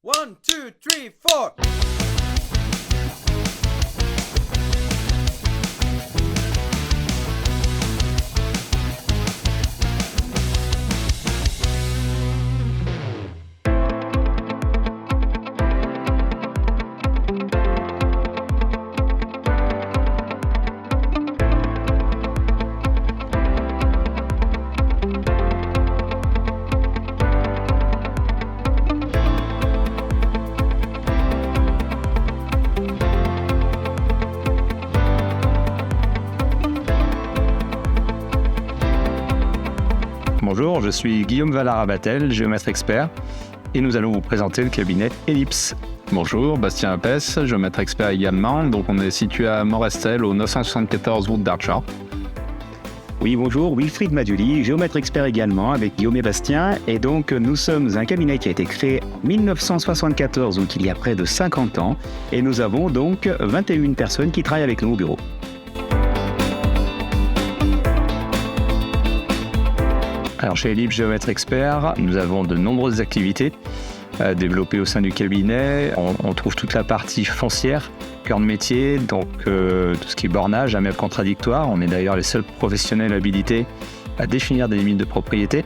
1, 2, 3, 4. Bonjour, je suis Guillaume Valard-Abatel, géomètre expert, et nous allons vous présenter le cabinet Ellipse. Bonjour, Bastien Apès, géomètre expert également. Donc on est situé à Morestel, au 974 route d'Archamps. Oui, bonjour, Wilfried Maduli, géomètre expert également avec Guillaume et Bastien. Et donc, nous sommes un cabinet qui a été créé en 1974, donc il y a près de 50 ans. Et nous avons donc 21 personnes qui travaillent avec nous au bureau. Alors chez Ellipse Géomètre Expert, nous avons de nombreuses activités développées au sein du cabinet. On trouve toute la partie foncière, cœur de métier, donc tout ce qui est bornage, jamais contradictoire. On est d'ailleurs les seuls professionnels habilités à définir des limites de propriété.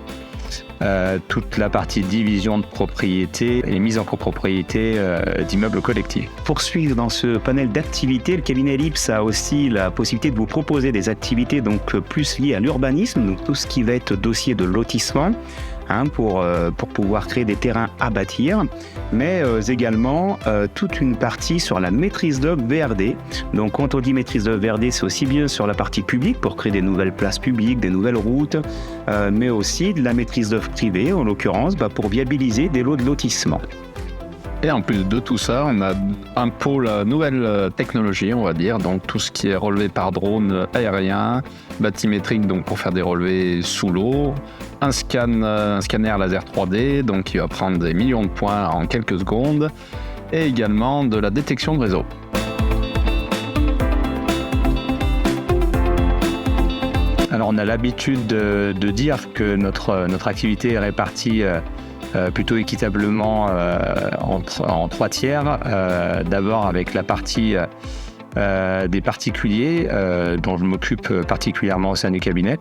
Toute la partie division de propriété et mise en copropriété d'immeubles collectifs. Pour suivre dans ce panel d'activités, le cabinet Ellipse a aussi la possibilité de vous proposer des activités donc plus liées à l'urbanisme, donc tout ce qui va être dossier de lotissement, pour pouvoir créer des terrains à bâtir, mais également toute une partie sur la maîtrise d'œuvre VRD. Donc quand on dit maîtrise d'œuvre VRD, c'est aussi bien sur la partie publique pour créer des nouvelles places publiques, des nouvelles routes, mais aussi de la maîtrise d'œuvre privée, en l'occurrence pour viabiliser des lots de lotissement. Et en plus de tout ça, on a un pôle nouvelle technologie, on va dire, donc tout ce qui est relevé par drone aérien, bathymétrique, donc pour faire des relevés sous l'eau, un scanner laser 3D, donc qui va prendre des millions de points en quelques secondes, et également de la détection de réseau. Alors on a l'habitude de dire que notre activité est répartie plutôt équitablement en trois tiers. D'abord avec la partie des particuliers dont je m'occupe particulièrement au sein du cabinet.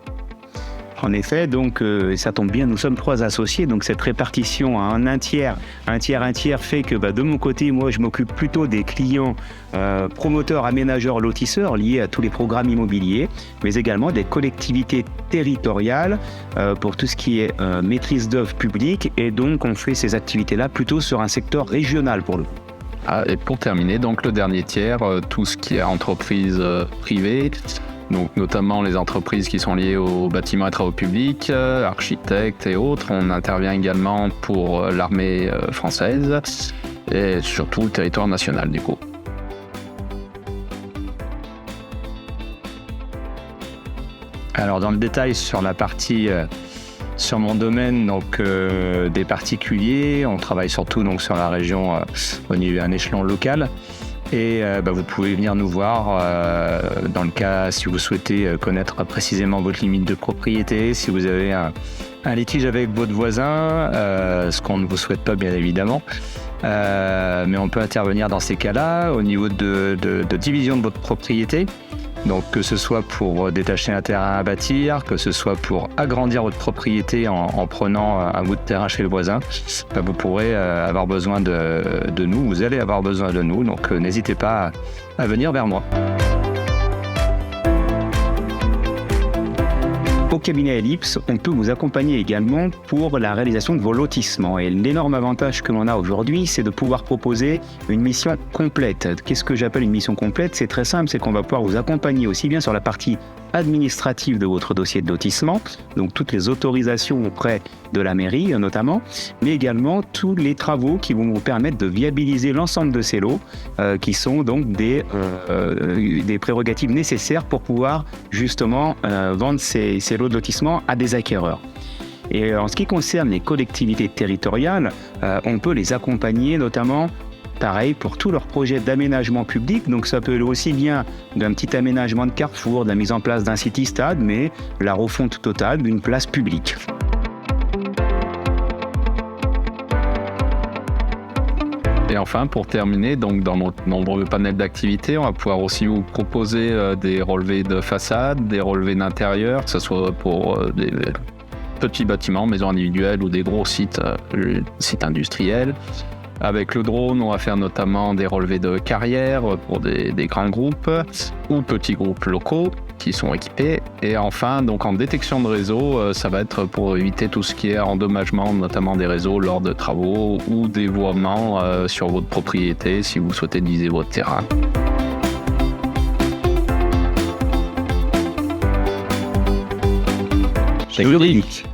En effet, donc, ça tombe bien, nous sommes 3 associés, donc cette répartition à un tiers fait que de mon côté, moi je m'occupe plutôt des clients promoteurs, aménageurs, lotisseurs liés à tous les programmes immobiliers, mais également des collectivités territoriales pour tout ce qui est maîtrise d'œuvre publique, et donc on fait ces activités-là plutôt sur un secteur régional pour le coup. Et pour terminer, donc le dernier tiers, tout ce qui est entreprise privée, donc notamment les entreprises qui sont liées aux bâtiments et travaux publics, architectes et autres. On intervient également pour l'armée française et surtout le territoire national du coup. Alors dans le détail sur la partie sur mon domaine, donc des particuliers, on travaille surtout donc sur la région au niveau d'un échelon local. Et vous pouvez venir nous voir dans le cas si vous souhaitez connaître précisément votre limite de propriété, si vous avez un litige avec votre voisin, ce qu'on ne vous souhaite pas bien évidemment. Mais on peut intervenir dans ces cas-là au niveau de division de votre propriété. Donc que ce soit pour détacher un terrain à bâtir, que ce soit pour agrandir votre propriété en prenant un bout de terrain chez le voisin, vous pourrez avoir besoin de nous, vous allez avoir besoin de nous, donc n'hésitez pas à venir vers moi. Au cabinet Ellipse, on peut vous accompagner également pour la réalisation de vos lotissements. Et l'énorme avantage que l'on a aujourd'hui, c'est de pouvoir proposer une mission complète. Qu'est-ce que j'appelle une mission complète ? C'est très simple, c'est qu'on va pouvoir vous accompagner aussi bien sur la partie administrative de votre dossier de lotissement, donc toutes les autorisations auprès de la mairie notamment, mais également tous les travaux qui vont vous permettre de viabiliser l'ensemble de ces lots, qui sont donc des prérogatives nécessaires pour pouvoir justement vendre ces lots de lotissement à des acquéreurs. Et en ce qui concerne les collectivités territoriales, on peut les accompagner notamment pareil pour tous leurs projets d'aménagement public, donc ça peut aller aussi bien d'un petit aménagement de carrefour, de la mise en place d'un city-stade, mais la refonte totale d'une place publique. Et enfin, pour terminer, donc dans notre nombreux panels d'activités, on va pouvoir aussi vous proposer des relevés de façade, des relevés d'intérieur, que ce soit pour des petits bâtiments, maisons individuelles ou des gros sites industriels. Avec le drone, on va faire notamment des relevés de carrière pour des grands groupes ou petits groupes locaux qui sont équipés. Et enfin, donc en détection de réseau, ça va être pour éviter tout ce qui est endommagement, notamment des réseaux lors de travaux ou dévoiement sur votre propriété si vous souhaitez diviser votre terrain. Juridique.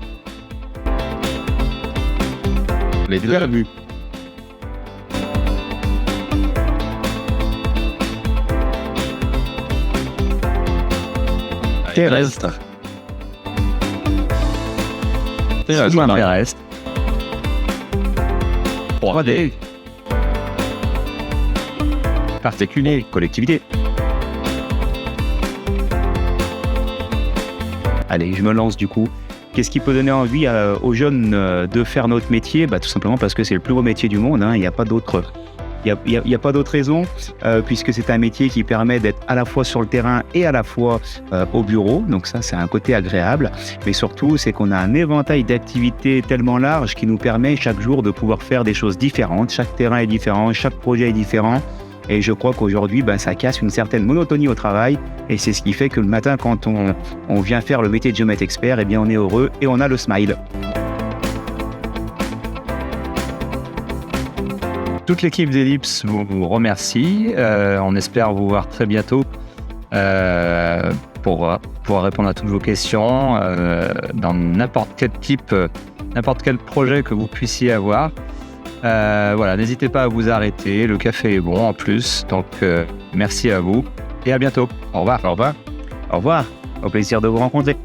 Les deux. Terrestre. Terrestre. 3D. Particulier. Collectivité. Allez, je me lance du coup. Qu'est-ce qui peut donner envie aux jeunes de faire notre métier ? Tout simplement parce que c'est le plus beau métier du monde. Il n'y a pas d'autre. Il n'y a pas d'autre raison, puisque c'est un métier qui permet d'être à la fois sur le terrain et à la fois au bureau. Donc ça, c'est un côté agréable. Mais surtout, c'est qu'on a un éventail d'activités tellement large qui nous permet chaque jour de pouvoir faire des choses différentes. Chaque terrain est différent, chaque projet est différent. Et je crois qu'aujourd'hui, ça casse une certaine monotonie au travail. Et c'est ce qui fait que le matin, quand on vient faire le métier de géomètre expert, on est heureux et on a le smile. Toute l'équipe d'Ellipse vous remercie. On espère vous voir très bientôt pour pouvoir répondre à toutes vos questions dans n'importe quel projet que vous puissiez avoir. N'hésitez pas à vous arrêter. Le café est bon en plus. Donc, merci à vous et à bientôt. Au revoir. Au revoir. Au revoir. Au plaisir de vous rencontrer.